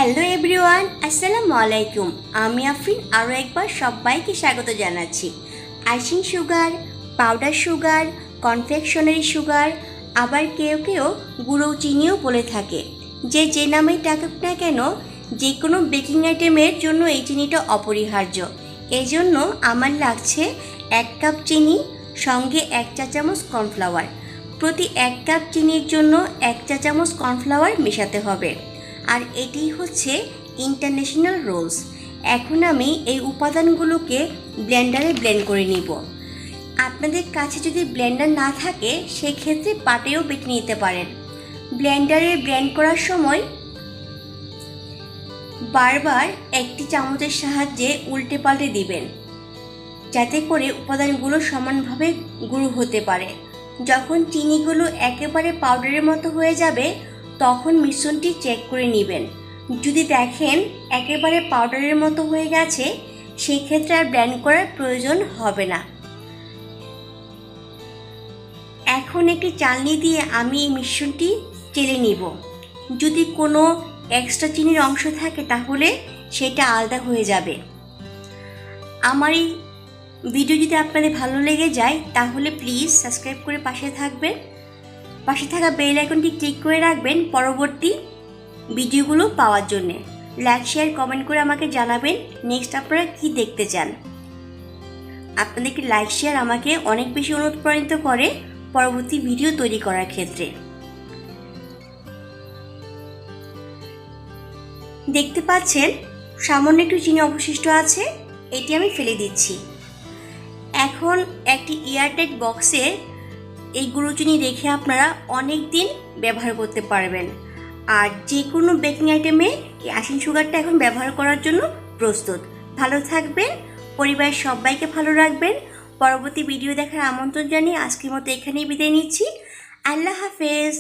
Hello everyone, আসসালামু আলাইকুম। আমি আফরিন আরও একবার সবাইকে স্বাগত জানাচ্ছি। Icing sugar, powder sugar, confectionery sugar, আবার কেউ কেউ গুঁড়ো চিনিও বলে থাকে। যে নামেই ডাকুক না কেন, যে কোনো বেকিং আইটেমের জন্য এই চিনিটা অপরিহার্য। এজন্য আমার লাগছে 1 কাপ চিনি, সঙ্গে 1 চা চামচ কর্নফ্লাওয়ার। প্রতি 1 কাপ চিনির জন্য 1 চা চামচ কর্নফ্লাওয়ার মেশাতে হবে। আর এটি হচ্ছে ইন্টারন্যাশনাল রুলস। এখন আমি এই উপাদানগুলোকে ব্লেন্ডারে ব্লেন্ড করে নিব। আপনাদের কাছে যদি ব্লেন্ডার না থাকে সেক্ষেত্রে পাটেও বেটে নিতে পারেন। ব্লেন্ডারে ব্লেন্ড করার সময় বারবার একটি চামচের সাহায্যে উল্টে পাল্টে দিবেন, যাতে করে উপাদানগুলো সমানভাবে গুঁড়ো হতে পারে। যখন চিনিগুলো একেবারে পাউডারের মতো হয়ে যাবে তখন মিশ্রণটি চেক করে নেবেন। যদি দেখেন একেবারে পাউডারের মতো হয়ে গেছে সেই ক্ষেত্রে আর ব্লেন্ড করার প্রয়োজন হবে না। এখন একটি চালনি দিয়ে আমি এই মিশ্রণটি চেলে নিব। যদি কোনো এক্সট্রা চিনির অংশ থাকে তাহলে সেটা আলাদা হয়ে যাবে। আমার এই ভিডিও যদি আপনাদের ভালো লেগে যায় তাহলে প্লিজ সাবস্ক্রাইব করে পাশে থাকবেন। পাশে থাকা বেল আইকনটি ক্লিক করে রাখবেন পরবর্তী ভিডিওগুলো পাওয়ার জন্যে। লাইক, শেয়ার, কমেন্ট করে আমাকে জানাবেন নেক্সট আপনারা কি দেখতে চান। আপনাদেরকে লাইক শেয়ার আমাকে অনেক বেশি অনুপ্রাণিত করে পরবর্তী ভিডিও তৈরি করার ক্ষেত্রে। দেখতে পাচ্ছেন সামান্য একটু চিনি অবশিষ্ট আছে, এটি আমি ফেলে দিচ্ছি। এখন একটি এয়ারটাইট বক্সে এই গুঁড়ো চিনি রেখে আপনারা অনেক দিন ব্যবহার করতে পারবেন। আর যে কোনো বেকিং আইটেমে এই আইসিং সুগারটা এখন ব্যবহার করার জন্য প্রস্তুত। ভালো থাকবেন, পরিবারের সবাইকে ভালো রাখবেন। পরবর্তী ভিডিও দেখার আমন্ত্রণ জানিয়ে আজকের মতো এখানেই বিদায় নিচ্ছি। আল্লাহ হাফেজ।